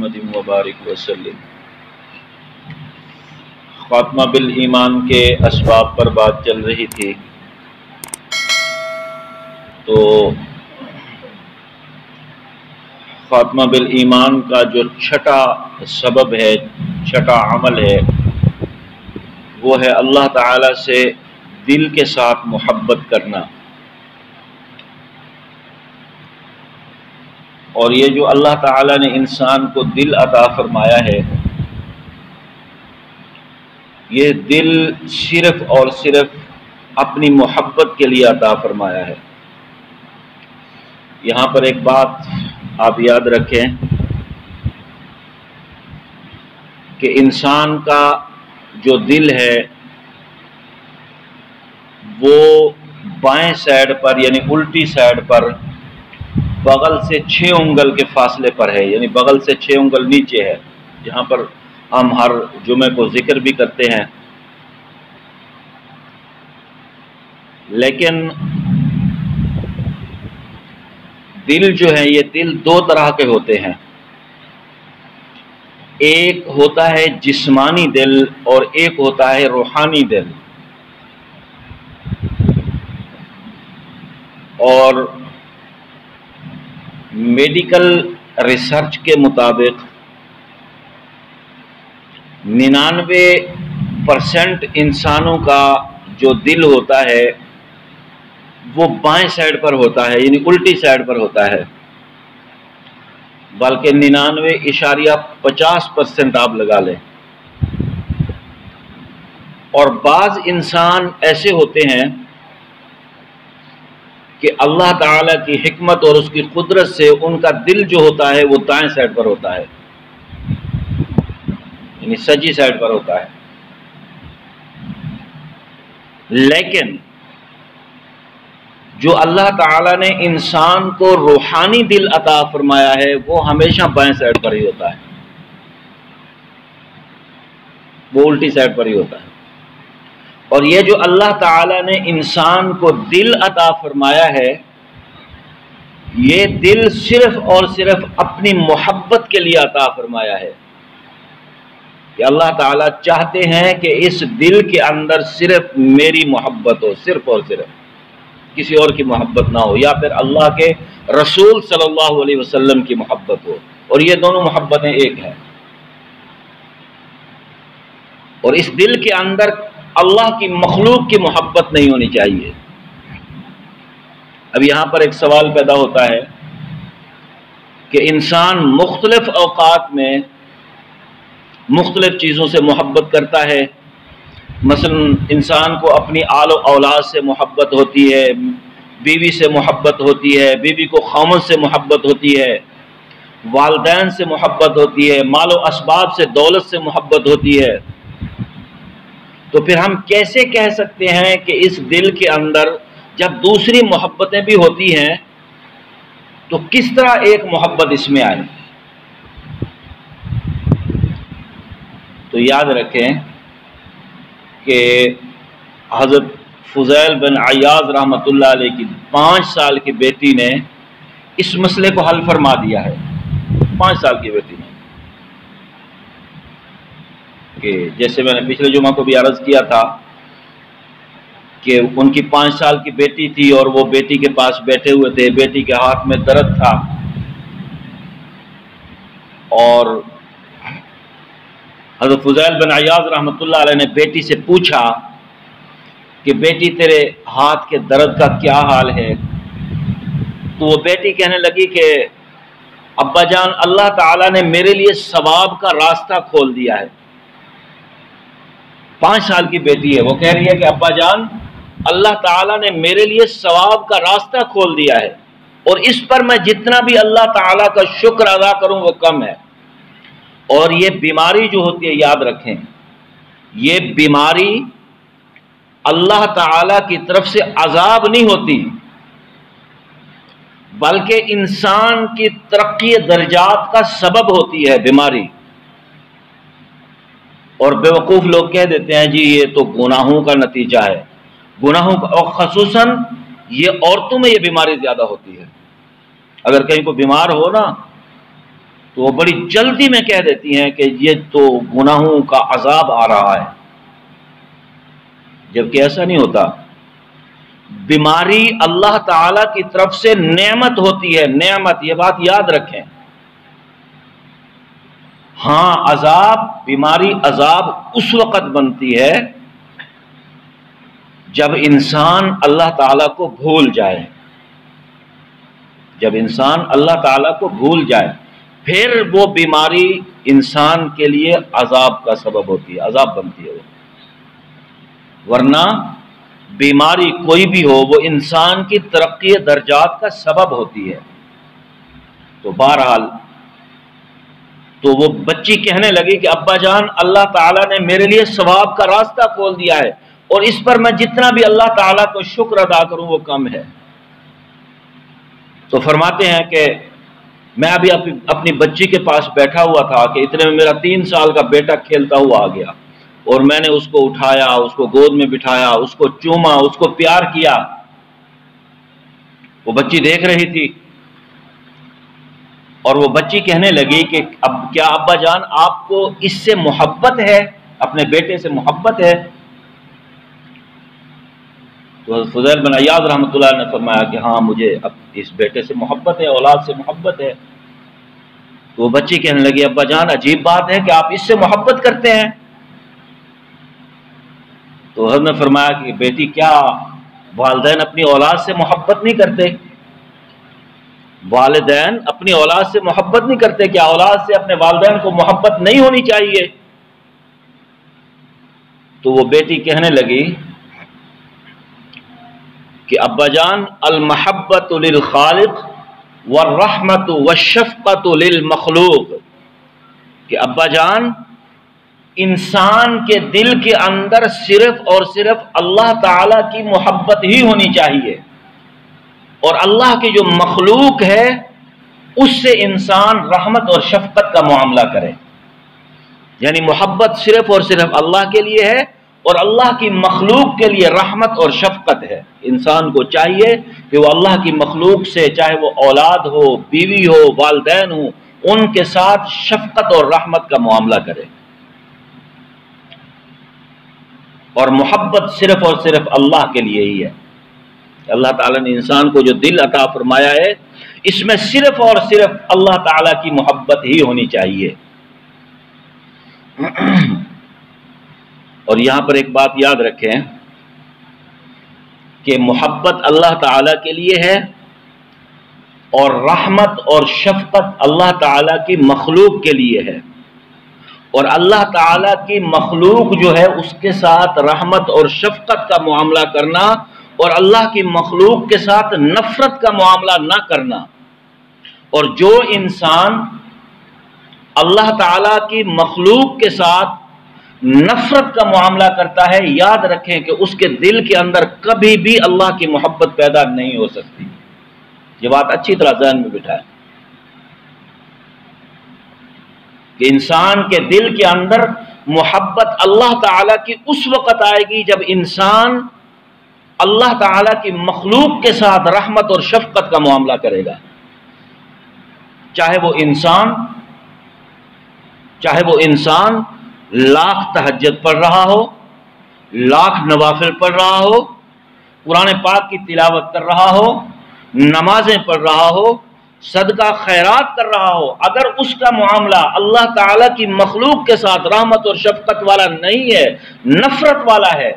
محمد وبارک وسلم۔ خاتمہ بالایمان کے اسباب پر بات چل رہی تھی، تو خاتمہ بالایمان کا جو چھٹا سبب ہے، چھٹا عمل ہے، وہ ہے اللہ تعالی سے دل کے ساتھ محبت کرنا۔ اور یہ جو اللہ تعالی نے انسان کو دل عطا فرمایا ہے، یہ دل صرف اور صرف اپنی محبت کے لیے عطا فرمایا ہے۔ یہاں پر ایک بات آپ یاد رکھیں کہ انسان کا جو دل ہے وہ بائیں سائڈ پر یعنی الٹی سائڈ پر بغل سے 6 انگل کے فاصلے پر ہے، یعنی بغل سے 6 انگل نیچے ہے، جہاں پر ہم ہر جمعے کو ذکر بھی کرتے ہیں۔ لیکن دل جو ہے، یہ دل 2 طرح کے ہوتے ہیں، ایک ہوتا ہے جسمانی دل اور ایک ہوتا ہے روحانی دل۔ اور میڈیکل ریسرچ کے مطابق 99% انسانوں کا جو دل ہوتا ہے وہ بائیں سائڈ پر ہوتا ہے، یعنی الٹی سائڈ پر ہوتا ہے، بلکہ 99.50% آپ لگا لیں۔ اور بعض انسان ایسے ہوتے ہیں کہ اللہ تعالیٰ کی حکمت اور اس کی قدرت سے ان کا دل جو ہوتا ہے وہ دائیں سائڈ پر ہوتا ہے، یعنی سجی سائڈ پر ہوتا ہے۔ لیکن جو اللہ تعالیٰ نے انسان کو روحانی دل عطا فرمایا ہے وہ ہمیشہ بائیں سائڈ پر ہی ہوتا ہے، وہ الٹی سائڈ پر ہی ہوتا ہے۔ اور یہ جو اللہ تعالیٰ نے انسان کو دل عطا فرمایا ہے، یہ دل صرف اور صرف اپنی محبت کے لیے عطا فرمایا ہے، کہ اللہ تعالیٰ چاہتے ہیں کہ اس دل کے اندر صرف میری محبت ہو، صرف اور صرف، کسی اور کی محبت نہ ہو، یا پھر اللہ کے رسول صلی اللہ علیہ وسلم کی محبت ہو، اور یہ دونوں محبتیں ایک ہیں۔ اور اس دل کے اندر اللہ کی مخلوق کی محبت نہیں ہونی چاہیے۔ اب یہاں پر ایک سوال پیدا ہوتا ہے کہ انسان مختلف اوقات میں مختلف چیزوں سے محبت کرتا ہے۔ مثلا انسان کو اپنی آل و اولاد سے محبت ہوتی ہے، بیوی سے محبت ہوتی ہے، بیوی کو خاوند سے محبت ہوتی ہے، والدین سے محبت ہوتی ہے، مال و اسباب سے، دولت سے محبت ہوتی ہے۔ تو پھر ہم کیسے کہہ سکتے ہیں کہ اس دل کے اندر جب دوسری محبتیں بھی ہوتی ہیں تو کس طرح ایک محبت اس میں آئے؟ تو یاد رکھیں کہ حضرت فضیل بن عیاض رحمۃ اللہ علیہ کی 5 سال کی بیٹی نے اس مسئلے کو حل فرما دیا ہے۔ 5 سال کی بیٹی نے، کہ جیسے میں نے پچھلے جمعہ کو بھی عرض کیا تھا کہ ان کی 5 سال کی بیٹی تھی اور وہ بیٹی کے پاس بیٹھے ہوئے تھے، بیٹی کے ہاتھ میں درد تھا، اور حضرت فضیل بن عیاض رحمۃ اللہ علیہ نے بیٹی سے پوچھا کہ بیٹی تیرے ہاتھ کے درد کا کیا حال ہے؟ تو وہ بیٹی کہنے لگی کہ ابا جان، اللہ تعالیٰ نے میرے لیے ثواب کا راستہ کھول دیا ہے۔ 5 سال کی بیٹی ہے، وہ کہہ رہی ہے کہ ابا جان، اللہ تعالیٰ نے میرے لیے ثواب کا راستہ کھول دیا ہے، اور اس پر میں جتنا بھی اللہ تعالیٰ کا شکر ادا کروں وہ کم ہے۔ اور یہ بیماری جو ہوتی ہے، یاد رکھیں، یہ بیماری اللہ تعالیٰ کی طرف سے عذاب نہیں ہوتی، بلکہ انسان کی ترقی درجات کا سبب ہوتی ہے بیماری۔ اور بیوقوف لوگ کہہ دیتے ہیں جی یہ تو گناہوں کا نتیجہ ہے، گناہوں کا، اور خصوصاً یہ عورتوں میں یہ بیماری زیادہ ہوتی ہے۔ اگر کہیں کو بیمار ہو نا تو وہ بڑی جلدی میں کہہ دیتی ہیں کہ یہ تو گناہوں کا عذاب آ رہا ہے، جبکہ ایسا نہیں ہوتا۔ بیماری اللہ تعالی کی طرف سے نعمت ہوتی ہے، نعمت، یہ بات یاد رکھیں۔ ہاں عذاب، بیماری عذاب اس وقت بنتی ہے جب انسان اللہ تعالیٰ کو بھول جائے، جب انسان اللہ تعالیٰ کو بھول جائے پھر وہ بیماری انسان کے لیے عذاب کا سبب ہوتی ہے، عذاب بنتی ہے وہ۔ ورنہ بیماری کوئی بھی ہو وہ انسان کی ترقی درجات کا سبب ہوتی ہے۔ تو بہرحال تو وہ بچی کہنے لگی کہ ابا جان، اللہ تعالیٰ نے میرے لیے ثواب کا راستہ کھول دیا ہے، اور اس پر میں جتنا بھی اللہ تعالیٰ کو شکر ادا کروں وہ کم ہے۔ تو فرماتے ہیں کہ میں ابھی اپنی بچی کے پاس بیٹھا ہوا تھا کہ اتنے میں میرا 3 سال کا بیٹا کھیلتا ہوا آ گیا، اور میں نے اس کو اٹھایا، اس کو گود میں بٹھایا، اس کو چوما، اس کو پیار کیا۔ وہ بچی دیکھ رہی تھی، اور وہ بچی کہنے لگی کہ اب کیا ابا جان آپ کو اس سے محبت ہے، اپنے بیٹے سے محبت ہے؟ تو فضیل بن عیاض رحمۃ اللہ نے فرمایا کہ ہاں مجھے اب اس بیٹے سے محبت ہے، اولاد سے محبت ہے۔ تو وہ بچی کہنے لگی ابا جان عجیب بات ہے کہ آپ اس سے محبت کرتے ہیں۔ تو حضرت نے فرمایا کہ بیٹی کیا والدین اپنی اولاد سے محبت نہیں کرتے؟ والدین اپنی اولاد سے محبت نہیں کرتے؟ کیا اولاد سے اپنے والدین کو محبت نہیں ہونی چاہیے؟ تو وہ بیٹی کہنے لگی کہ ابا جان المحبت للخالق والرحمت والشفقت للمخلوق، کہ ابا جان انسان کے دل کے اندر صرف اور صرف اللہ تعالی کی محبت ہی ہونی چاہیے، اور اللہ کی جو مخلوق ہے اس سے انسان رحمت اور شفقت کا معاملہ کرے۔ یعنی محبت صرف اور صرف اللہ کے لیے ہے، اور اللہ کی مخلوق کے لیے رحمت اور شفقت ہے۔ انسان کو چاہیے کہ وہ اللہ کی مخلوق سے، چاہے وہ اولاد ہو، بیوی ہو، والدین ہو، ان کے ساتھ شفقت اور رحمت کا معاملہ کرے۔ اور محبت صرف اور صرف اللہ کے لیے ہی ہے۔ اللہ تعالیٰ نے انسان کو جو دل عطا فرمایا ہے اس میں صرف اور صرف اللہ تعالیٰ کی محبت ہی ہونی چاہیے۔ اور یہاں پر ایک بات یاد رکھیں کہ محبت اللہ تعالیٰ کے لیے ہے، اور رحمت اور شفقت اللہ تعالیٰ کی مخلوق کے لیے ہے، اور اللہ تعالیٰ کی مخلوق جو ہے اس کے ساتھ رحمت اور شفقت کا معاملہ کرنا، اور اللہ کی مخلوق کے ساتھ نفرت کا معاملہ نہ کرنا۔ اور جو انسان اللہ تعالیٰ کی مخلوق کے ساتھ نفرت کا معاملہ کرتا ہے، یاد رکھیں کہ اس کے دل کے اندر کبھی بھی اللہ کی محبت پیدا نہیں ہو سکتی۔ یہ بات اچھی طرح ذہن میں بٹھائیں کہ انسان کے دل کے اندر محبت اللہ تعالیٰ کی اس وقت آئے گی جب انسان اللہ تعالیٰ کی مخلوق کے ساتھ رحمت اور شفقت کا معاملہ کرے گا، چاہے وہ انسان لاکھ تہجد پڑھ رہا ہو، لاکھ نوافل پڑھ رہا ہو، قرآن پاک کی تلاوت کر رہا ہو، نمازیں پڑھ رہا ہو، صدقہ خیرات کر رہا ہو، اگر اس کا معاملہ اللہ تعالیٰ کی مخلوق کے ساتھ رحمت اور شفقت والا نہیں ہے، نفرت والا ہے،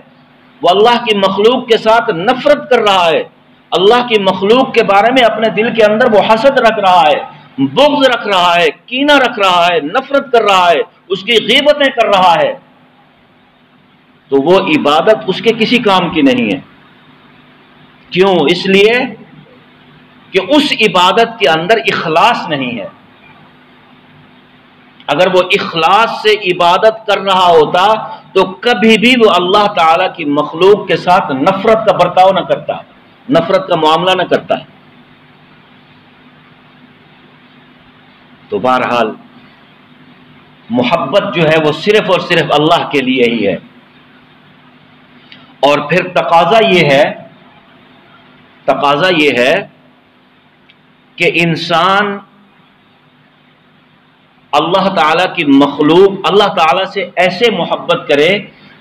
وہ اللہ کی مخلوق کے ساتھ نفرت کر رہا ہے، اللہ کی مخلوق کے بارے میں اپنے دل کے اندر وہ حسد رکھ رہا ہے، بغض رکھ رہا ہے، کینہ رکھ رہا ہے، نفرت کر رہا ہے، اس کی غیبتیں کر رہا ہے، تو وہ عبادت اس کے کسی کام کی نہیں ہے۔ کیوں؟ اس لیے کہ اس عبادت کے اندر اخلاص نہیں ہے۔ اگر وہ اخلاص سے عبادت کر رہا ہوتا تو کبھی بھی وہ اللہ تعالیٰ کی مخلوق کے ساتھ نفرت کا برتاؤ نہ کرتا، نفرت کا معاملہ نہ کرتا۔ تو بہرحال محبت جو ہے وہ صرف اور صرف اللہ کے لیے ہی ہے۔ اور پھر تقاضا یہ ہے کہ انسان اللہ تعالیٰ کی مخلوق اللہ تعالیٰ سے ایسے محبت کرے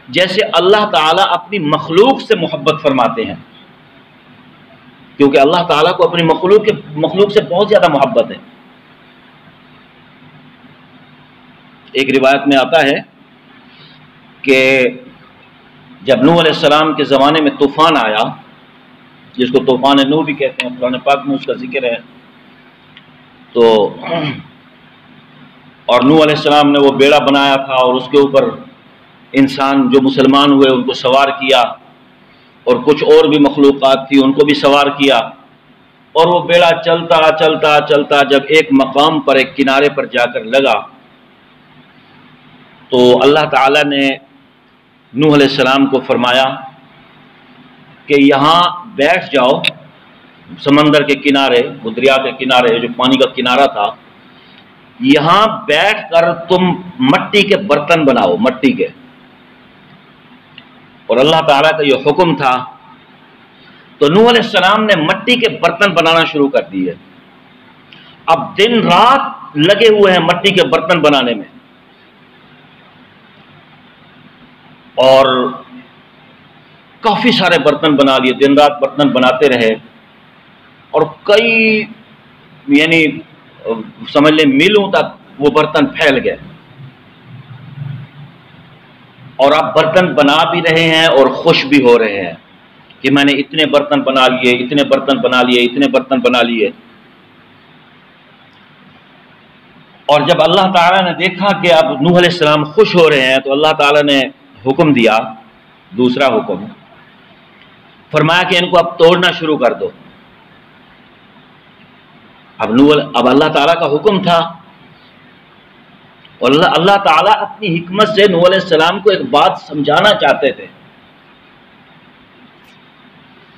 جیسے اللہ تعالیٰ اپنی مخلوق سے محبت فرماتے ہیں، کیونکہ اللہ تعالیٰ کو اپنی مخلوق سے بہت زیادہ محبت ہے۔ ایک روایت میں آتا ہے کہ جب نوح علیہ السلام کے زمانے میں طوفان آیا، جس کو طوفان نوح بھی کہتے ہیں، قرآن پاک میں اس کا ذکر ہے، تو اور نوح علیہ السلام نے وہ بیڑا بنایا تھا اور اس کے اوپر انسان جو مسلمان ہوئے ان کو سوار کیا، اور کچھ اور بھی مخلوقات تھی ان کو بھی سوار کیا، اور وہ بیڑا چلتا چلتا چلتا جب ایک مقام پر ایک کنارے پر جا کر لگا تو اللہ تعالیٰ نے نوح علیہ السلام کو فرمایا کہ یہاں بیٹھ جاؤ، سمندر کے کنارے، وہ دریا کے کنارے جو پانی کا کنارہ تھا، یہاں بیٹھ کر تم مٹی کے برتن بناؤ، مٹی کے۔ اور اللہ تعالیٰ کا یہ حکم تھا، تو نوح علیہ السلام نے مٹی کے برتن بنانا شروع کر دیے۔ اب دن رات لگے ہوئے ہیں مٹی کے برتن بنانے میں، اور کافی سارے برتن بنا لیے، دن رات برتن بناتے رہے، اور کئی یعنی سمجھ لیں میلوں تک وہ برتن پھیل گئے، اور آپ برتن بنا بھی رہے ہیں اور خوش بھی ہو رہے ہیں کہ میں نے اتنے برتن بنا لیے، اتنے برتن بنا لیے، اتنے برتن بنا لیے۔ اور جب اللہ تعالیٰ نے دیکھا کہ اب نوح علیہ السلام خوش ہو رہے ہیں تو اللہ تعالیٰ نے حکم دیا، دوسرا حکم فرمایا کہ ان کو اب توڑنا شروع کر دو۔ اب اللہ تعالیٰ کا حکم تھا، اور اللہ تعالیٰ اپنی حکمت سے نوح علیہ السلام کو ایک بات سمجھانا چاہتے تھے۔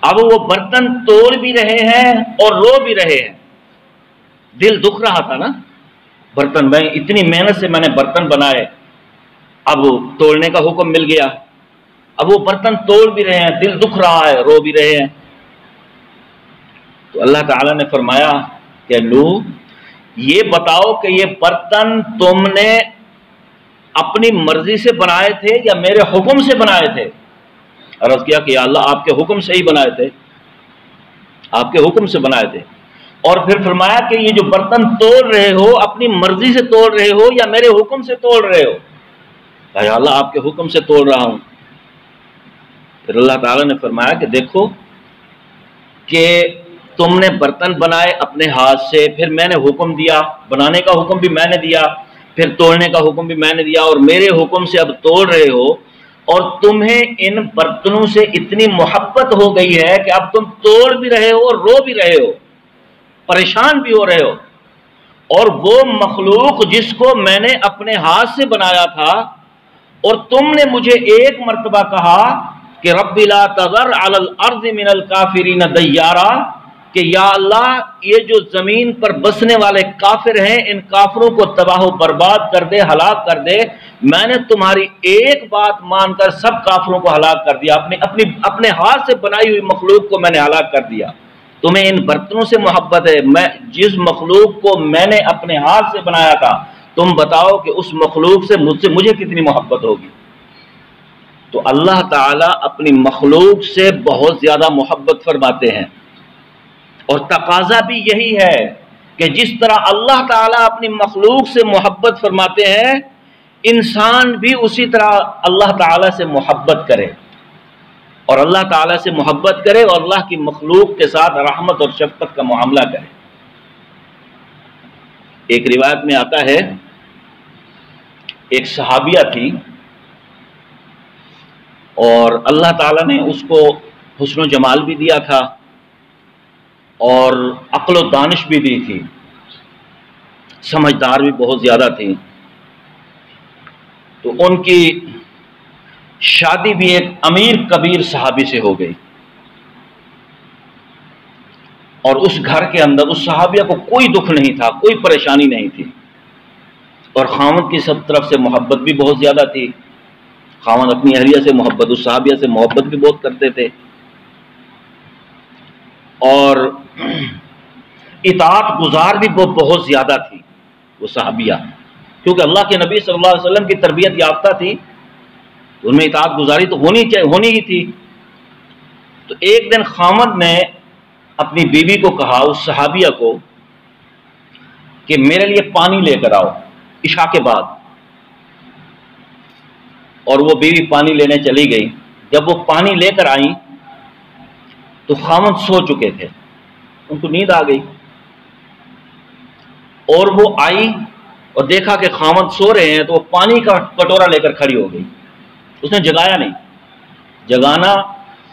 اب وہ برتن توڑ بھی رہے ہیں اور رو بھی رہے ہیں، دل دکھ رہا تھا نا، برتن میں اتنی محنت سے میں نے برتن بنائے، اب توڑنے کا حکم مل گیا، اب وہ برتن توڑ بھی رہے ہیں، دل دکھ رہا ہے، رو بھی رہے ہیں۔ تو اللہ تعالیٰ نے فرمایا کہ نوح یہ بتاؤ کہ یہ برتن تم نے اپنی مرضی سے بنائے تھے یا میرے حکم سے بنائے تھے؟ عرض کیا کہ یا اللہ آپ کے حکم سے ہی بنائے تھے، آپ کے حکم سے بنائے تھے۔ اور پھر فرمایا کہ یہ جو برتن توڑ رہے ہو اپنی مرضی سے توڑ رہے ہو یا میرے حکم سے توڑ رہے ہو؟ یا اللہ آپ کے حکم سے توڑ رہا ہوں۔ پھر اللہ تعالیٰ نے فرمایا کہ دیکھو کہ تم نے برتن بنائے اپنے ہاتھ سے، پھر میں نے حکم دیا، بنانے کا حکم بھی میں نے دیا، پھر توڑنے کا حکم بھی میں نے دیا، اور میرے حکم سے اب توڑ رہے ہو، اور تمہیں ان برتنوں سے اتنی محبت ہو گئی ہے کہ اب تم توڑ بھی رہے ہو اور رو بھی رہے ہو، پریشان بھی ہو رہے ہو۔ اور وہ مخلوق جس کو میں نے اپنے ہاتھ سے بنایا تھا، اور تم نے مجھے ایک مرتبہ کہا کہ رب لا تذر علی الارض من الکافرین دیارا، کہ یا اللہ یہ جو زمین پر بسنے والے کافر ہیں ان کافروں کو تباہ و برباد کر دے، ہلاک کر دے۔ میں نے تمہاری ایک بات مان کر سب کافروں کو ہلاک کر دیا، اپنے ہاتھ سے بنائی ہوئی مخلوق کو میں نے ہلاک کر دیا۔ تمہیں ان برتنوں سے محبت ہے، میں جس مخلوق کو میں نے اپنے ہاتھ سے بنایا تھا، تم بتاؤ کہ اس مخلوق سے مجھے کتنی محبت ہوگی۔ تو اللہ تعالیٰ اپنی مخلوق سے بہت زیادہ محبت فرماتے ہیں، اور تقاضا بھی یہی ہے کہ جس طرح اللہ تعالیٰ اپنی مخلوق سے محبت فرماتے ہیں، انسان بھی اسی طرح اللہ تعالیٰ سے محبت کرے، اور اللہ تعالیٰ سے محبت کرے اور اللہ کی مخلوق کے ساتھ رحمت اور شفقت کا معاملہ کرے۔ ایک روایت میں آتا ہے ایک صحابیہ تھی، اور اللہ تعالیٰ نے اس کو حسن و جمال بھی دیا تھا اور عقل و دانش بھی دی تھی، سمجھدار بھی بہت زیادہ تھی۔ تو ان کی شادی بھی ایک امیر کبیر صحابی سے ہو گئی، اور اس گھر کے اندر اس صحابیہ کو کوئی دکھ نہیں تھا، کوئی پریشانی نہیں تھی، اور خاوند کی سب طرف سے محبت بھی بہت زیادہ تھی۔ خاوند اپنی اہلیہ سے محبت، اس صحابیہ سے محبت بھی بہت کرتے تھے، اور اطاعت گزار بھی بہت زیادہ تھی وہ صحابیہ۔ کیونکہ اللہ کے نبی صلی اللہ علیہ وسلم کی تربیت یافتہ تھی، تو ان میں اطاعت گزاری تو ہونی ہی تھی۔ تو ایک دن خامد نے اپنی بیوی کو کہا، اس صحابیہ کو، کہ میرے لیے پانی لے کر آؤ عشاء کے بعد۔ اور وہ بیوی پانی لینے چلی گئی۔ جب وہ پانی لے کر آئیں تو خامد سو چکے تھے، ان کو نیند آ گئی، اور وہ آئی اور دیکھا کہ خامد سو رہے ہیں، تو وہ پانی کا کٹورا لے کر کھڑی ہو گئی۔ اس نے جگایا نہیں، جگانا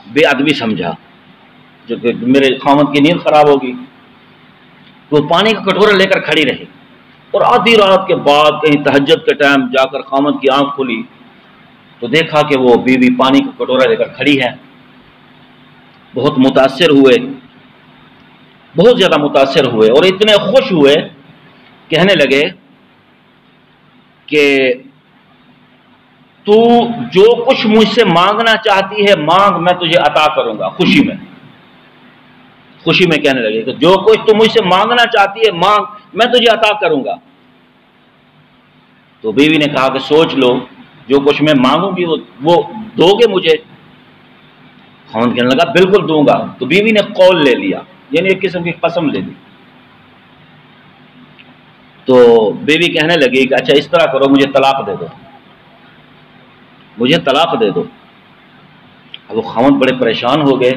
بے ادبی سمجھا، جو کہ میرے خامد کی نیند خراب ہوگی، تو وہ پانی کا کٹورا لے کر کھڑی رہی۔ اور آدھی رات کے بعد کہیں تہجد کے ٹائم جا کر خامد کی آنکھ کھلی تو دیکھا کہ وہ بیوی پانی کا کٹورا لے کر کھڑی ہے۔ بہت متاثر ہوئے، بہت زیادہ متاثر ہوئے، اور اتنے خوش ہوئے، کہنے لگے کہ تو جو کچھ مجھ سے مانگنا چاہتی ہے مانگ، میں تجھے عطا کروں گا۔ خوشی میں کہنے لگے کہ جو کچھ تو مجھ سے مانگنا چاہتی ہے مانگ، میں تجھے عطا کروں گا۔ تو بیوی نے کہا کہ سوچ لو، جو کچھ میں مانگوں گی وہ دو گے مجھے؟ خامد کہنے لگا بالکل دوں گا۔ تو بیوی نے قول لے لیا، یعنی ایک قسم کی قسم لے لی۔ تو بیوی کہنے لگی کہ اچھا اس طرح کرو، مجھے طلاق دے دو، مجھے طلاق دے دو۔ اب وہ خامد بڑے پریشان ہو گئے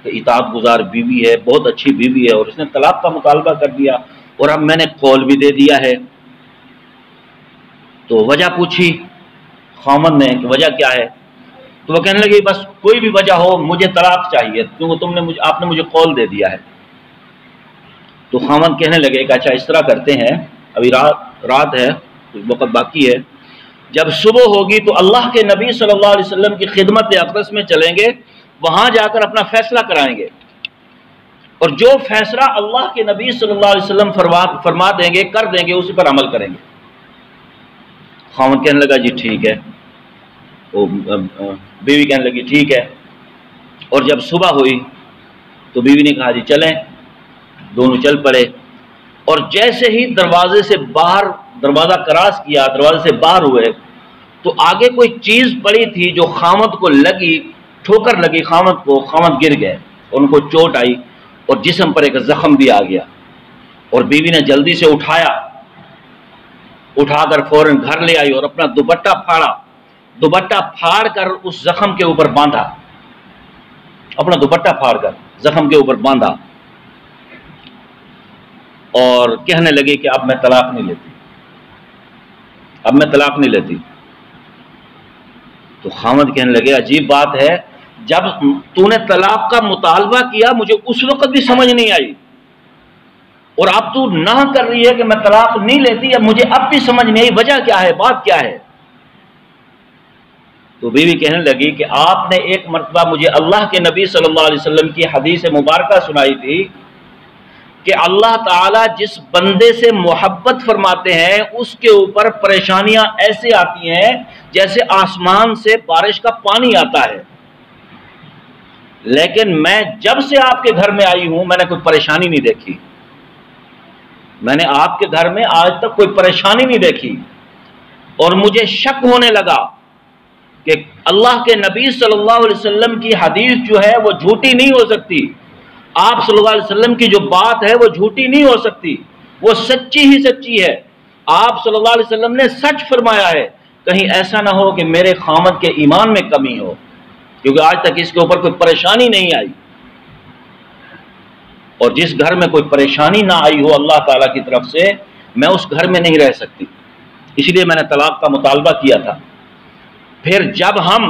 کہ اطاعت گزار بیوی ہے، بہت اچھی بیوی ہے، اور اس نے طلاق کا مطالبہ کر دیا، اور اب میں نے قول بھی دے دیا ہے۔ تو وجہ پوچھی خامد نے کہ وجہ کیا ہے؟ تو وہ کہنے لگی بس کوئی بھی وجہ ہو، مجھے طلاق چاہیے، کیونکہ آپ نے مجھے قول دے دیا ہے۔ تو خامد کہنے لگے کہ اچھا اس طرح کرتے ہیں، ابھی رات ہے، وقت باقی ہے، جب صبح ہوگی تو اللہ کے نبی صلی اللہ علیہ وسلم کی خدمت اقدس میں چلیں گے، وہاں جا کر اپنا فیصلہ کرائیں گے، اور جو فیصلہ اللہ کے نبی صلی اللہ علیہ وسلم فرما دیں گے، کر دیں گے، اسی پر عمل کریں گے۔ خامد کہنے لگا جی ٹھیک ہے، بیوی کہنے لگی ٹھیک ہے۔ اور جب صبح ہوئی تو بیوی نے کہا جی چلیں، دونوں چل پڑے، اور جیسے ہی دروازہ کراس کیا، دروازے سے باہر ہوئے، تو آگے کوئی چیز پڑی تھی جو خامد کو لگی، ٹھوکر لگی خامد کو، خامد گر گئے، ان کو چوٹ آئی، اور جسم پر ایک زخم بھی آ گیا، اور بیوی نے جلدی سے اٹھا کر فوراً گھر لے آئی، اور اپنا دوپٹہ پھاڑ کر اس زخم کے اوپر باندھا، اپنا دوپٹہ پھاڑ کر زخم کے اوپر باندھا، اور کہنے لگی کہ اب میں طلاق نہیں لیتی۔ تو خامد کہنے لگے عجیب بات ہے، جب تو نے طلاق کا مطالبہ کیا مجھے اس وقت بھی سمجھ نہیں آئی، اور اب تو نہ کر رہی ہے کہ میں طلاق نہیں لیتی، اب مجھے اب بھی سمجھ نہیں آئی، وجہ کیا ہے، بات کیا ہے؟ تو بیوی کہنے لگی کہ آپ نے ایک مرتبہ مجھے اللہ کے نبی صلی اللہ علیہ وسلم کی حدیث مبارکہ سنائی تھی کہ اللہ تعالیٰ جس بندے سے محبت فرماتے ہیں اس کے اوپر پریشانیاں ایسے آتی ہیں جیسے آسمان سے بارش کا پانی آتا ہے، لیکن میں جب سے آپ کے گھر میں آئی ہوں میں نے کوئی پریشانی نہیں دیکھی، میں نے آپ کے گھر میں آج تک کوئی پریشانی نہیں دیکھی، اور مجھے شک ہونے لگا کہ اللہ کے نبی صلی اللہ علیہ وسلم کی حدیث جو ہے وہ جھوٹی نہیں ہو سکتی، آپ صلی اللہ علیہ وسلم کی جو بات ہے وہ جھوٹی نہیں ہو سکتی، وہ سچی ہی سچی ہے، آپ صلی اللہ علیہ وسلم نے سچ فرمایا ہے، کہیں ایسا نہ ہو کہ میرے خامد کے ایمان میں کمی ہو، کیونکہ آج تک اس کے اوپر کوئی پریشانی نہیں آئی، اور جس گھر میں کوئی پریشانی نہ آئی ہو اللہ تعالیٰ کی طرف سے، میں اس گھر میں نہیں رہ سکتی، اس لیے میں نے طلاق کا مطالبہ کیا تھا۔ پھر جب ہم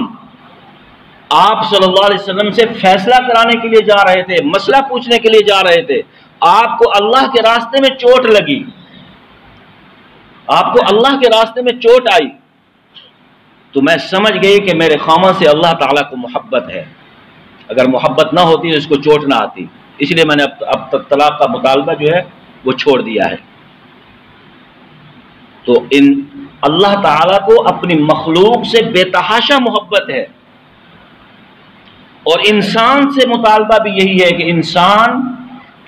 آپ صلی اللہ علیہ وسلم سے فیصلہ کرانے کے لیے جا رہے تھے، مسئلہ پوچھنے کے لیے جا رہے تھے، آپ کو اللہ کے راستے میں چوٹ لگی، آپ کو اللہ کے راستے میں چوٹ آئی، تو میں سمجھ گئی کہ میرے خامد سے اللہ تعالیٰ کو محبت ہے، اگر محبت نہ ہوتی تو اس کو چوٹ نہ آتی، اس لیے میں نے اب تک طلاق کا مطالبہ جو ہے وہ چھوڑ دیا ہے۔ تو اللہ تعالیٰ کو اپنی مخلوق سے بے تحاشا محبت ہے، اور انسان سے مطالبہ بھی یہی ہے کہ انسان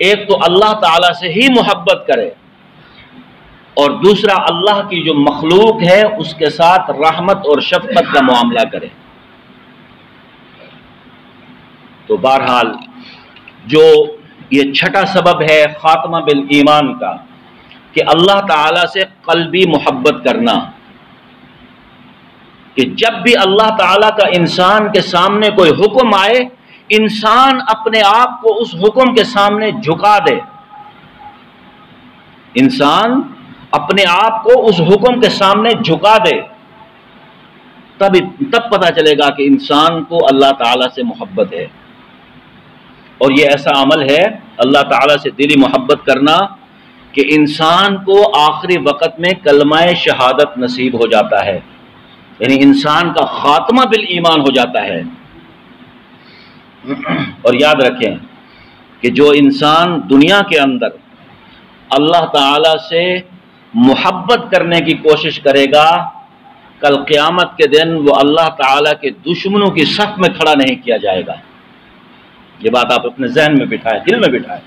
ایک تو اللہ تعالیٰ سے ہی محبت کرے، اور دوسرا اللہ کی جو مخلوق ہے اس کے ساتھ رحمت اور شفقت کا معاملہ کرے۔ تو بہرحال جو یہ چھٹا سبب ہے خاتمہ بالایمان کا کہ اللہ تعالی سے قلبی محبت کرنا، کہ جب بھی اللہ تعالیٰ کا انسان کے سامنے کوئی حکم آئے، انسان اپنے آپ کو اس حکم کے سامنے جھکا دے، انسان اپنے آپ کو اس حکم کے سامنے جھکا دے، تب پتہ چلے گا کہ انسان کو اللہ تعالیٰ سے محبت ہے۔ اور یہ ایسا عمل ہے اللہ تعالیٰ سے دلی محبت کرنا کہ انسان کو آخری وقت میں کلمہ شہادت نصیب ہو جاتا ہے، یعنی انسان کا خاتمہ بالایمان ہو جاتا ہے۔ اور یاد رکھیں کہ جو انسان دنیا کے اندر اللہ تعالی سے محبت کرنے کی کوشش کرے گا، کل قیامت کے دن وہ اللہ تعالی کے دشمنوں کی صف میں کھڑا نہیں کیا جائے گا۔ یہ بات آپ اپنے ذہن میں بٹھائیں، دل میں بٹھائیں۔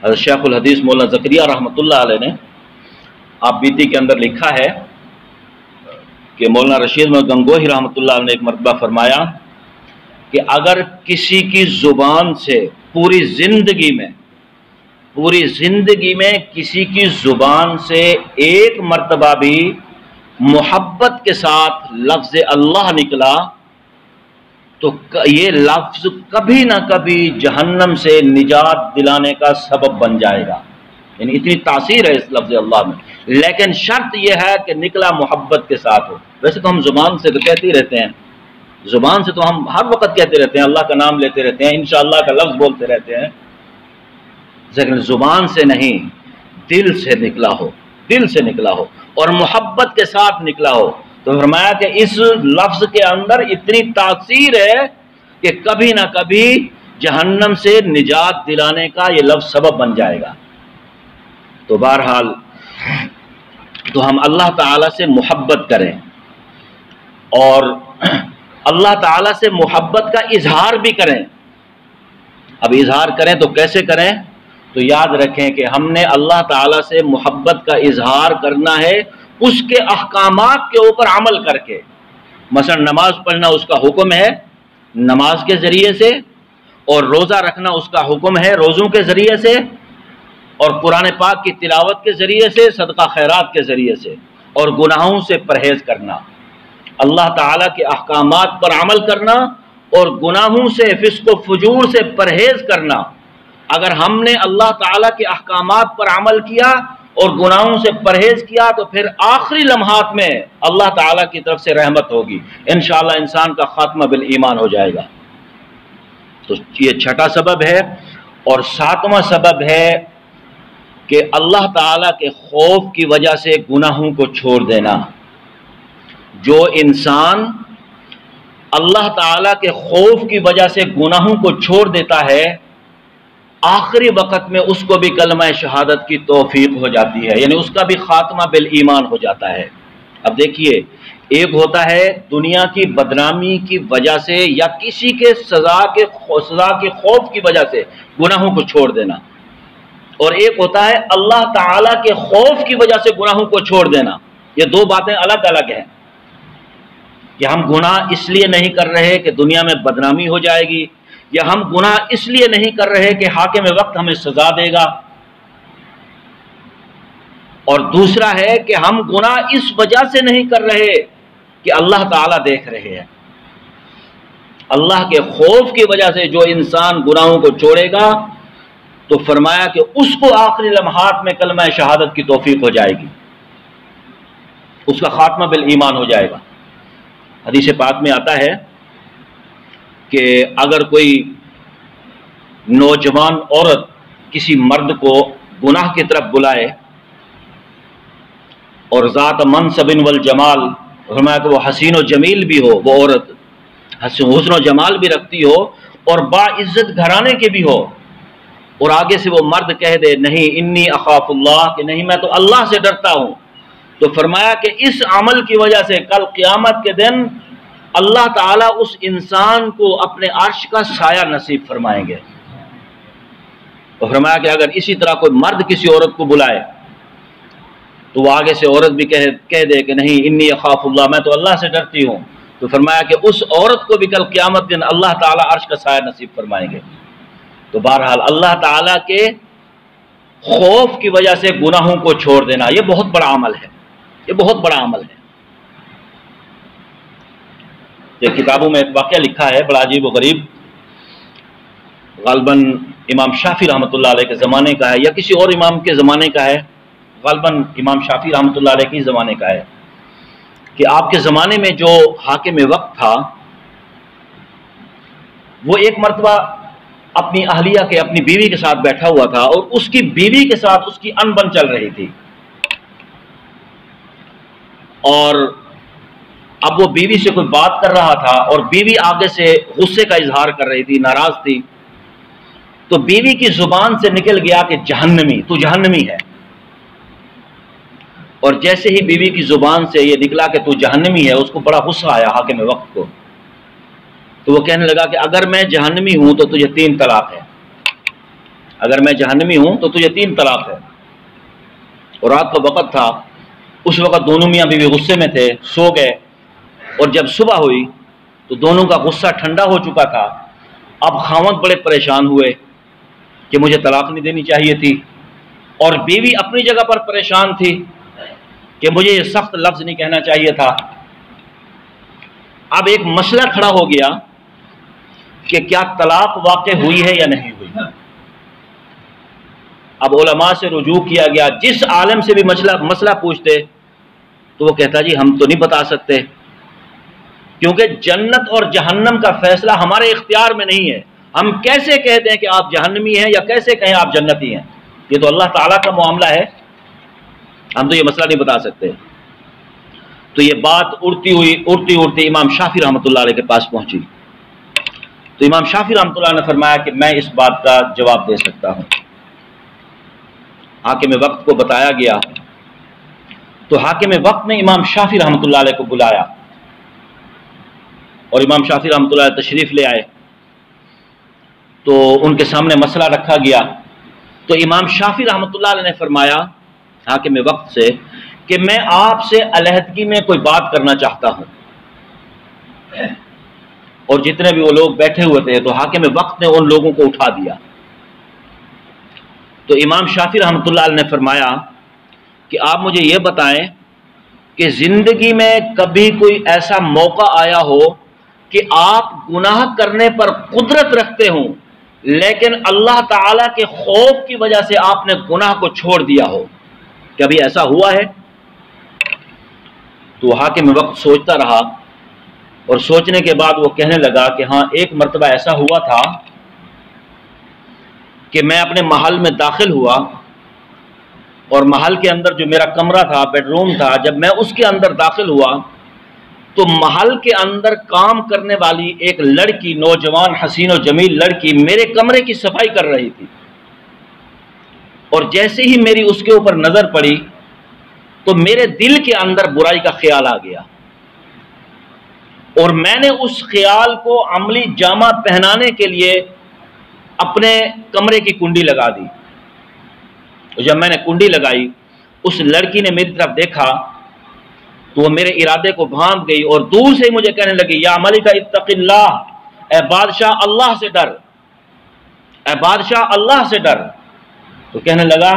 حضرت شیخ الحدیث مولانا زکریا رحمۃ اللہ علیہ نے آپ بیتی کے اندر لکھا ہے کہ مولانا رشید محمد گنگوہی رحمۃ اللہ علیہ نے ایک مرتبہ فرمایا کہ اگر کسی کی زبان سے پوری زندگی میں کسی کی زبان سے ایک مرتبہ بھی محبت کے ساتھ لفظ اللہ نکلا تو یہ لفظ کبھی نہ کبھی جہنم سے نجات دلانے کا سبب بن جائے گا، یعنی اتنی تاثیر ہے اس لفظ اللہ میں، لیکن شرط یہ ہے کہ نکلا محبت کے ساتھ ہو۔ ویسے تو ہم زبان سے تو کہتے ہی رہتے ہیں، زبان سے تو ہم ہر وقت کہتے رہتے ہیں، اللہ کا نام لیتے رہتے ہیں، انشاءاللہ کا لفظ بولتے رہتے ہیں، لیکن زبان سے نہیں، دل سے نکلا ہو اور محبت کے ساتھ نکلا ہو۔ تو فرمایا کہ اس لفظ کے اندر اتنی تاثیر ہے کہ کبھی نہ کبھی جہنم سے نجات دلانے کا یہ لفظ سبب بن جائے گا۔ تو بہرحال تو ہم اللہ تعالیٰ سے محبت کریں اور اللہ تعالیٰ سے محبت کا اظہار بھی کریں۔ اب اظہار کریں تو کیسے کریں؟ تو یاد رکھیں کہ ہم نے اللہ تعالیٰ سے محبت کا اظہار کرنا ہے اس کے احکامات کے اوپر عمل کر کے۔ مثلا نماز پڑھنا اس کا حکم ہے، نماز کے ذریعے سے، اور روزہ رکھنا اس کا حکم ہے، روزوں کے ذریعے سے، اور قرآن پاک کی تلاوت کے ذریعے سے، صدقہ خیرات کے ذریعے سے، اور گناہوں سے پرہیز کرنا، اللہ تعالیٰ کے احکامات پر عمل کرنا اور گناہوں سے، فسق و فجور سے پرہیز کرنا۔ اگر ہم نے اللہ تعالیٰ کے احکامات پر عمل کیا اور گناہوں سے پرہیز کیا تو پھر آخری لمحات میں اللہ تعالیٰ کی طرف سے رحمت ہوگی، انشاءاللہ انسان کا خاتمہ بالایمان ہو جائے گا۔ تو یہ چھٹا سبب ہے۔ اور ساتواں سبب ہے کہ اللہ تعالیٰ کے خوف کی وجہ سے گناہوں کو چھوڑ دینا۔ جو انسان اللہ تعالیٰ کے خوف کی وجہ سے گناہوں کو چھوڑ دیتا ہے، آخری وقت میں اس کو بھی کلمہ شہادت کی توفیق ہو جاتی ہے، یعنی اس کا بھی خاتمہ بالایمان ہو جاتا ہے۔ اب دیکھیے، ایک ہوتا ہے دنیا کی بدنامی کی وجہ سے یا کسی کے سزا کے خوف کی وجہ سے گناہوں کو چھوڑ دینا، اور ایک ہوتا ہے اللہ تعالیٰ کے خوف کی وجہ سے گناہوں کو چھوڑ دینا۔ یہ دو باتیں الگ الگ ہیں کہ ہم گناہ اس لیے نہیں کر رہے کہ دنیا میں بدنامی ہو جائے گی، یا ہم گناہ اس لیے نہیں کر رہے کہ حاکم وقت ہمیں سزا دے گا، اور دوسرا ہے کہ ہم گناہ اس وجہ سے نہیں کر رہے کہ اللہ تعالیٰ دیکھ رہے ہیں۔ اللہ کے خوف کی وجہ سے جو انسان گناہوں کو چھوڑے گا تو فرمایا کہ اس کو آخری لمحات میں کلمہ شہادت کی توفیق ہو جائے گی، اس کا خاتمہ بالایمان ہو جائے گا۔ حدیث پاک میں آتا ہے کہ اگر کوئی نوجوان عورت کسی مرد کو گناہ کی طرف بلائے اور ذات منصب والجمال، فرمایا کہ وہ حسین و جمیل بھی ہو، وہ عورت حسن و جمال بھی رکھتی ہو اور باعزت گھرانے کے بھی ہو، اور آگے سے وہ مرد کہہ دے نہیں انی اخاف اللہ، کہ نہیں میں تو اللہ سے ڈرتا ہوں، تو فرمایا کہ اس عمل کی وجہ سے کل قیامت کے دن اللہ تعالیٰ اس انسان کو اپنے عرش کا سایہ نصیب فرمائیں گے۔ اور فرمایا کہ اگر اسی طرح کوئی مرد کسی عورت کو بلائے تو وہ آگے سے عورت بھی کہہ دے کہ نہیں انی اخاف اللہ، میں تو اللہ سے ڈرتی ہوں، تو فرمایا کہ اس عورت کو بھی کل قیامت دن اللہ تعالیٰ عرش کا سایہ نصیب فرمائیں گے۔ تو بہرحال اللہ تعالیٰ کے خوف کی وجہ سے گناہوں کو چھوڑ دینا یہ بہت بڑا عمل ہے، یہ بہت بڑا عمل ہے۔ یہ کتابوں میں ایک واقعہ لکھا ہے بڑا عجیب و غریب، غالباً امام شافعی رحمۃ اللہ علیہ کے زمانے کا ہے یا کسی اور امام کے زمانے کا ہے، غالباً امام شافعی رحمۃ اللہ علیہ کے زمانے کا ہے، کہ آپ کے زمانے میں جو حاکم وقت تھا وہ ایک مرتبہ اپنی اہلیہ کے اپنی بیوی کے ساتھ بیٹھا ہوا تھا اور اس کی بیوی کے ساتھ اس کی انبن چل رہی تھی، اور اب وہ بیوی سے کوئی بات کر رہا تھا اور بیوی آگے سے غصے کا اظہار کر رہی تھی، ناراض تھی، تو بیوی کی زبان سے نکل گیا کہ جہنمی، تو جہنمی ہے۔ اور جیسے ہی بیوی کی زبان سے یہ نکلا کہ تو جہنمی ہے، اس کو بڑا غصہ آیا حاکم وقت کو، تو وہ کہنے لگا کہ اگر میں جہنمی ہوں تو تجھے 3 طلاق ہے، اگر میں جہنمی ہوں تو تجھے 3 طلاق ہے۔ اور رات کا وقت تھا، اس وقت دونوں میاں بیوی غصے میں تھے، سو گئے، اور جب صبح ہوئی تو دونوں کا غصہ ٹھنڈا ہو چکا تھا۔ اب خاوند بڑے پریشان ہوئے کہ مجھے طلاق نہیں دینی چاہیے تھی، اور بیوی اپنی جگہ پر پریشان تھی کہ مجھے یہ سخت لفظ نہیں کہنا چاہیے تھا۔ اب ایک مسئلہ کھڑا ہو گیا کہ کیا طلاق واقع ہوئی ہے یا نہیں ہوئی۔ اب علماء سے رجوع کیا گیا، جس عالم سے بھی مسئلہ پوچھتے تو وہ کہتا جی ہم تو نہیں بتا سکتے، کیونکہ جنت اور جہنم کا فیصلہ ہمارے اختیار میں نہیں ہے، ہم کیسے کہتے ہیں کہ آپ جہنمی ہیں یا کیسے کہیں آپ جنتی ہیں، یہ تو اللہ تعالیٰ کا معاملہ ہے، ہم تو یہ مسئلہ نہیں بتا سکتے۔ تو یہ بات اڑتی امام شافعی رحمۃ اللہ علیہ کے پاس پہنچی، تو امام شافعی رحمۃ اللہ نے فرمایا کہ میں اس بات کا جواب دے سکتا ہوں۔ حاکم وقت کو بتایا گیا، تو حاکم وقت نے امام شافعی رحمۃ اللہ علیہ کو بلایا، اور امام شافعی رحمۃ اللہ علیہ تشریف لے آئے، تو ان کے سامنے مسئلہ رکھا گیا، تو امام شافعی رحمۃ اللہ علیہ نے فرمایا حاکم وقت سے کہ میں آپ سے علیحدگی میں کوئی بات کرنا چاہتا ہوں، اور جتنے بھی وہ لوگ بیٹھے ہوئے تھے تو حاکم وقت نے ان لوگوں کو اٹھا دیا۔ تو امام شافعی رحمۃ اللہ علیہ نے فرمایا کہ آپ مجھے یہ بتائیں کہ زندگی میں کبھی کوئی ایسا موقع آیا ہو کہ آپ گناہ کرنے پر قدرت رکھتے ہوں لیکن اللہ تعالیٰ کے خوف کی وجہ سے آپ نے گناہ کو چھوڑ دیا ہو، کبھی ایسا ہوا ہے؟ تو حاکم وقت سوچتا رہا، اور سوچنے کے بعد وہ کہنے لگا کہ ہاں ایک مرتبہ ایسا ہوا تھا کہ میں اپنے محل میں داخل ہوا، اور محل کے اندر جو میرا کمرہ تھا، بیڈ روم تھا، جب میں اس کے اندر داخل ہوا تو محل کے اندر کام کرنے والی ایک لڑکی، نوجوان حسین و جمیل لڑکی میرے کمرے کی صفائی کر رہی تھی، اور جیسے ہی میری اس کے اوپر نظر پڑی تو میرے دل کے اندر برائی کا خیال آ گیا، اور میں نے اس خیال کو عملی جامہ پہنانے کے لیے اپنے کمرے کی کنڈی لگا دی۔ جب میں نے کنڈی لگائی، اس لڑکی نے میری طرف دیکھا تو وہ میرے ارادے کو بھانپ گئی، اور دور سے ہی مجھے کہنے لگی یا ملک اتق اللہ، اے بادشاہ اللہ سے ڈر، اے بادشاہ اللہ سے ڈر۔ تو کہنے لگا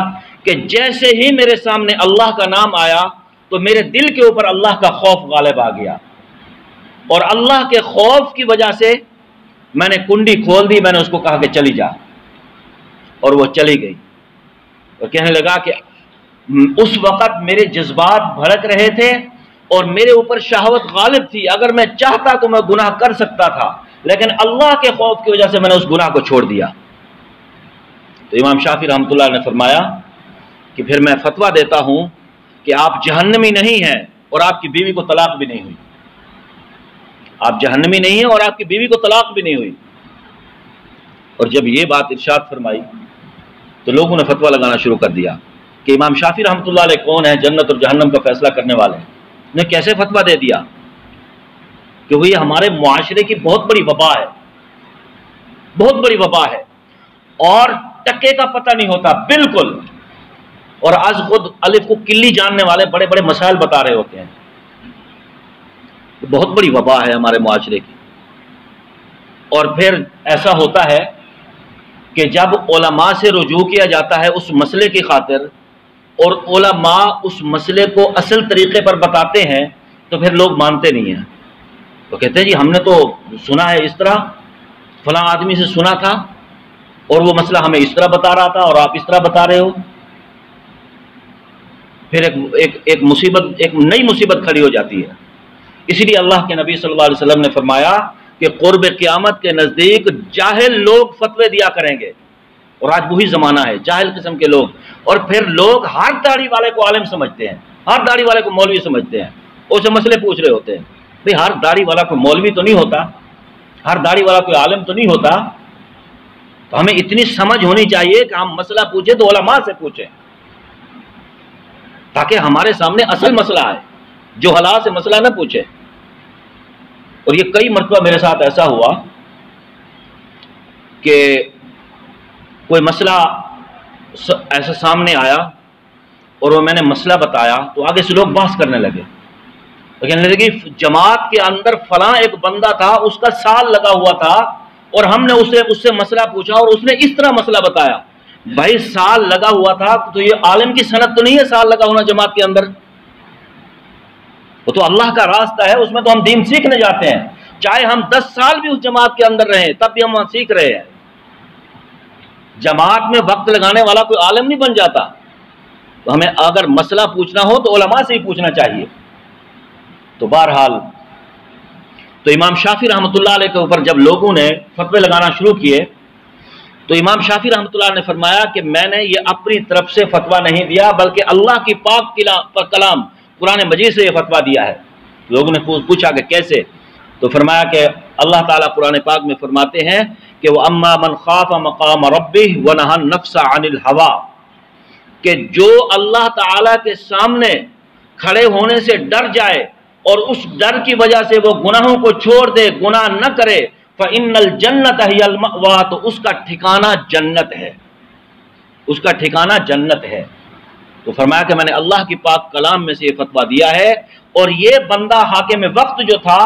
کہ جیسے ہی میرے سامنے اللہ کا نام آیا تو میرے دل کے اوپر اللہ کا خوف غالب آ گیا، اور اللہ کے خوف کی وجہ سے میں نے کنڈی کھول دی، میں نے اس کو کہا کہ چلی جا، اور وہ چلی گئی۔ اور کہنے لگا کہ اس وقت میرے جذبات بھڑک رہے تھے اور میرے اوپر شہوت غالب تھی، اگر میں چاہتا تو میں گناہ کر سکتا تھا، لیکن اللہ کے خوف کی وجہ سے میں نے اس گناہ کو چھوڑ دیا۔ تو امام شافعی رحمۃ اللہ نے فرمایا کہ پھر میں فتویٰ دیتا ہوں کہ آپ جہنمی نہیں ہیں اور آپ کی بیوی کو طلاق بھی نہیں ہوئی، آپ جہنمی نہیں ہیں اور آپ کی بیوی کو طلاق بھی نہیں ہوئی۔ اور جب یہ بات ارشاد فرمائی تو لوگوں نے فتویٰ لگانا شروع کر دیا کہ امام شافعی رحمۃ اللہ علیہ کون ہیں، جنت اور جہنم کا فیصلہ کرنے والے ہیں، نے کیسے فتویٰ دے دیا؟ کیونکہ یہ ہمارے معاشرے کی بہت بڑی وبا ہے، بہت بڑی وبا ہے، اور ٹکے کا پتہ نہیں ہوتا بالکل، اور آج خود الف کو کلی جاننے والے بڑے بڑے مسائل بتا رہے ہوتے ہیں. بہت بڑی وبا ہے ہمارے معاشرے کی. اور پھر ایسا ہوتا ہے کہ جب علماء سے رجوع کیا جاتا ہے اس مسئلے کی خاطر اور علماء اس مسئلے کو اصل طریقے پر بتاتے ہیں تو پھر لوگ مانتے نہیں ہیں. تو کہتے ہیں جی ہم نے تو سنا ہے اس طرح، فلاں آدمی سے سنا تھا اور وہ مسئلہ ہمیں اس طرح بتا رہا تھا اور آپ اس طرح بتا رہے ہو. پھر ایک مصیبت، ایک نئی مصیبت کھڑی ہو جاتی ہے. اسی لیے اللہ کے نبی صلی اللہ علیہ وسلم نے فرمایا کہ قرب قیامت کے نزدیک جاہل لوگ فتوے دیا کریں گے، اور آج وہی زمانہ ہے، جاہل قسم کے لوگ. اور پھر لوگ ہر داڑھی والے کو عالم سمجھتے ہیں، ہر داڑھی والے کو مولوی سمجھتے ہیں، اسے مسئلے پوچھ رہے ہوتے ہیں. بھئی ہر داڑھی والا کوئی مولوی تو نہیں ہوتا، ہر داڑھی والا کوئی عالم تو نہیں ہوتا. تو ہمیں اتنی سمجھ ہونی چاہیے کہ ہم مسئلہ پوچھیں تو علماء سے پوچھیں، تاکہ ہمارے سامنے اصل مسئلہ آئے، جو حالات سے مسئلہ نہ پوچھے. اور یہ کئی مرتبہ میرے ساتھ ایسا ہوا کہ کوئی مسئلہ ایسا سامنے آیا اور وہ میں نے مسئلہ بتایا تو آگے سے لوگ بحث کرنے لگے. کہنے لگے جماعت کے اندر فلاں ایک بندہ تھا، اس کا سال لگا ہوا تھا اور ہم نے اس سے مسئلہ پوچھا اور اس نے اس طرح مسئلہ بتایا. بھائی سال لگا ہوا تھا تو یہ عالم کی سند تو نہیں ہے سال لگا ہونا جماعت کے اندر. وہ تو اللہ کا راستہ ہے، اس میں تو ہم دین سیکھنے جاتے ہیں، چاہے ہم 10 سال بھی اس جماعت کے اندر رہیں تب بھی ہم وہاں سیکھ رہے ہیں. جماعت میں وقت لگانے والا کوئی عالم نہیں بن جاتا. تو ہمیں اگر مسئلہ پوچھنا ہو تو علماء سے ہی پوچھنا چاہیے. تو بہرحال تو امام شافعی رحمۃ اللہ علیہ کے اوپر جب لوگوں نے فتوے لگانا شروع کیے تو امام شافعی رحمۃ اللہ علیہ نے فرمایا کہ میں نے یہ اپنی طرف سے فتویٰ نہیں دیا بلکہ اللہ کی پاک کلام قرآن مجید سے یہ فتویٰ دیا ہے. لوگوں نے پوچھا کہ کیسے؟ تو فرمایا کہ اللہ تعالیٰ قرآن پاک میں فرماتے ہیں کہ وہ اما من خاف مقام ربہ ونہى النفس عن الہوى، کہ جو اللہ تعالیٰ کے سامنے کھڑے ہونے سے ڈر جائے اور اس ڈر کی وجہ سے وہ گناہوں کو چھوڑ دے، گناہ نہ کرے، فَإِنَّ الْجَنَّةَ هِيَ الْمَأْوَىٰ، تو اس کا ٹھکانہ جنت ہے، اس کا ٹھکانہ جنت ہے. تو فرمایا کہ میں نے اللہ کی پاک کلام میں سے یہ فتویٰ دیا ہے. اور یہ بندہ حاکم وقت جو تھا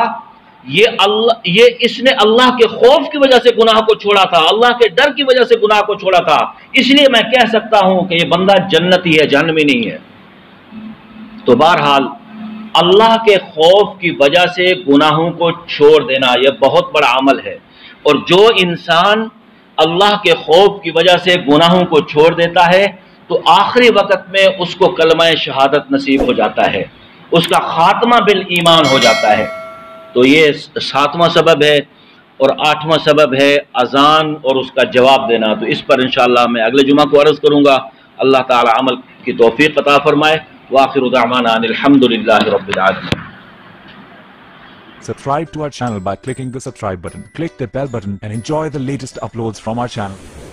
اس نے اللہ کے خوف کی وجہ سے گناہ کو چھوڑا تھا، اللہ کے ڈر کی وجہ سے گناہ کو چھوڑا تھا، اس لیے میں کہہ سکتا ہوں کہ یہ بندہ جنتی ہے، جہنمی نہیں ہے. تو بہرحال اللہ کے خوف کی وجہ سے گناہوں کو چھوڑ دینا یہ بہت بڑا عمل ہے. اور جو انسان اللہ کے خوف کی وجہ سے گناہوں کو چھوڑ دیتا ہے تو آخری وقت میں اس کو کلمہ شہادت نصیب ہو جاتا ہے، اس کا خاتمہ بالایمان ہو جاتا ہے. تو یہ 7واں سبب ہے. اور 8واں سبب ہے اذان اور اس کا جواب دینا. تو اس پر انشاءاللہ میں اگلے جمعہ کو عرض کروں گا. اللہ تعالی عمل کی توفیق عطا فرمائے. وآخر دعوانا ان الحمدللہ رب العالمین. Subscribe to our channel by clicking the subscribe button. Click the bell button and enjoy the latest uploads from our channel.